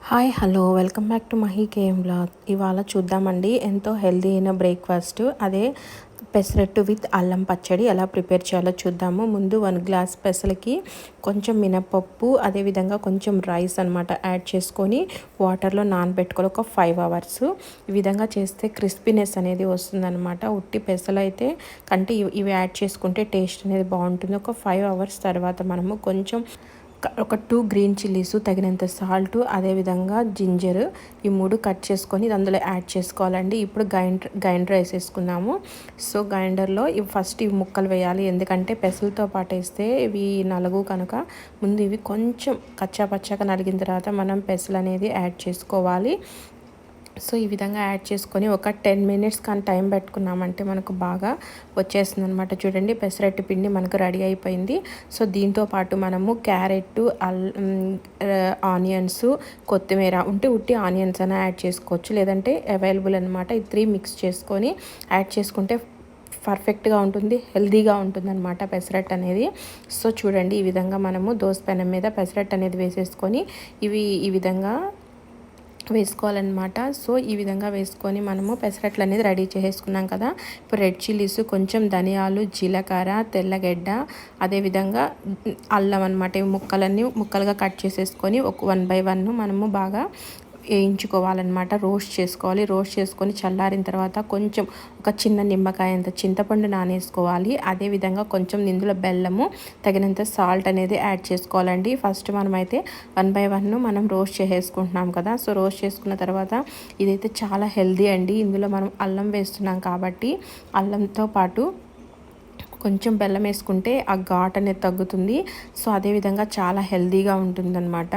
Hi hello welcome back to Mahi KM blog. ఇవాళ చూద్దామండి ఎంతో హెల్దీ అయిన బ్రేక్ఫాస్ట్, అదే పెసరట్టు విత్ అల్లం పచ్చడి ఎలా ప్రిపేర్ చేయాలో చూద్దాము. ముందు 1 గ్లాస్ పెసలకి కొంచెం మినపప్పు, అదేవిధంగా కొంచెం రైస్ అనమాట యాడ్ చేసుకొని వాటర్లో నానబెట్టుకోవాలి ఒక 5 అవర్స్. ఈ విధంగా చేస్తే క్రిస్పీనెస్ అనేది వస్తుందన్నమాట. ఉట్టి పెసలు అయితే కంటే ఇవి యాడ్ చేసుకుంటే టేస్ట్ అనేది బాగుంటుంది. ఒక 5 అవర్స్ తర్వాత మనము కొంచెం ఒక 2 గ్రీన్ చిల్లీస్, తగినంత సాల్ట్, అదేవిధంగా జింజర్, ఈ 3 కట్ చేసుకొని అందులో యాడ్ చేసుకోవాలండి. ఇప్పుడు గ్రైండర్ వేసేసుకుందాము. సో గ్రైండర్లో ఫస్ట్ ఇవి ముక్కలు వేయాలి, ఎందుకంటే పెసలతో పాటు వేస్తే ఇవి నలుగు కనుక ముందు ఇవి కొంచెం కచ్చా పచ్చాగా నలిగిన తర్వాత మనం పెసలు అనేది యాడ్ చేసుకోవాలి. సో ఈ విధంగా యాడ్ చేసుకొని ఒక 10 మినిట్స్ కానీ టైం పెట్టుకున్నామంటే మనకు బాగా వచ్చేస్తుంది అనమాట. చూడండి, పెసరట్టు పిండి మనకు రెడీ అయిపోయింది. సో దీంతో పాటు మనము క్యారెట్, ఆనియన్స్, కొత్తిమీర ఉంటే ఉట్టి ఆనియన్స్ అయినా యాడ్ చేసుకోవచ్చు, లేదంటే అవైలబుల్ అనమాట. ఈ 3 మిక్స్ చేసుకొని యాడ్ చేసుకుంటే పర్ఫెక్ట్గా ఉంటుంది, హెల్తీగా ఉంటుంది అనమాట పెసరట్టు అనేది. సో చూడండి, ఈ విధంగా మనము దోస పెనం మీద పెసరట్టు అనేది వేసేసుకొని ఈ విధంగా వేసుకోవాలన్నమాట. సో ఈ విధంగా వేసుకొని మనము పెసరట్లు అనేది రెడీ చేసుకున్నాం కదా. ఇప్పుడు రెడ్ చిల్లీస్, కొంచెం ధనియాలు, జీలకర్ర, తెల్లగడ్డ, అదేవిధంగా అల్లం అనమాట. ఈ ముక్కలుగా కట్ చేసేసుకొని ఒక 1 by 1 మనము బాగా వేయించుకోవాలన్నమాట. రోస్ట్ చేసుకోవాలి. రోస్ట్ చేసుకొని చల్లారిన తర్వాత కొంచెం ఒక చిన్న నిమ్మకాయ అంత చింతపండు నానేసుకోవాలి. అదేవిధంగా కొంచెం ఇందులో బెల్లము, తగినంత సాల్ట్ అనేది యాడ్ చేసుకోవాలండి. ఫస్ట్ మనమైతే 1 by 1 మనం రోస్ట్ చేసేసుకుంటున్నాం కదా. సో రోస్ట్ చేసుకున్న తర్వాత ఇదైతే చాలా హెల్దీ అండి. ఇందులో మనం అల్లం వేస్తున్నాం కాబట్టి అల్లంతో పాటు కొంచెం బెల్లం వేసుకుంటే ఆ ఘాట్ అనేది తగ్గుతుంది. సో అదేవిధంగా చాలా హెల్తీగా ఉంటుందన్నమాట.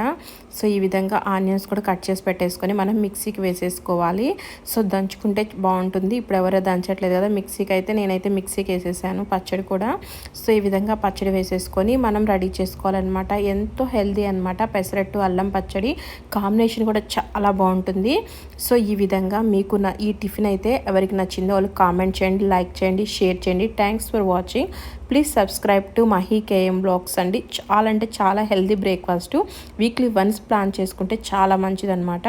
సో ఈ విధంగా ఆనియన్స్ కూడా కట్ చేసి పెట్టేసుకొని మనం మిక్సీకి వేసేసుకోవాలి. సో దంచుకుంటే బాగుంటుంది. ఇప్పుడు ఎవరో దంచట్లేదు కదా మిక్సీకి, అయితే నేనైతే మిక్సీకి వేసేసాను పచ్చడి కూడా. సో ఈ విధంగా పచ్చడి వేసేసుకొని మనం రెడీ చేసుకోవాలన్నమాట. ఎంతో హెల్దీ అనమాట పెసరట్టు అల్లం పచ్చడి. కాంబినేషన్ కూడా చాలా బాగుంటుంది. సో ఈ విధంగా మీకు ఈ టిఫిన్ అయితే ఎవరికి నచ్చిందో వాళ్ళు కామెంట్ చేయండి, లైక్ చేయండి, షేర్ చేయండి. Thanks for watching. Please subscribe to Mahi KM blogs అండి. చాలా అంటే చాలా healthy breakfast. Weekly once plan చేసుకుంటే చాలా మంచిదన్నమాట.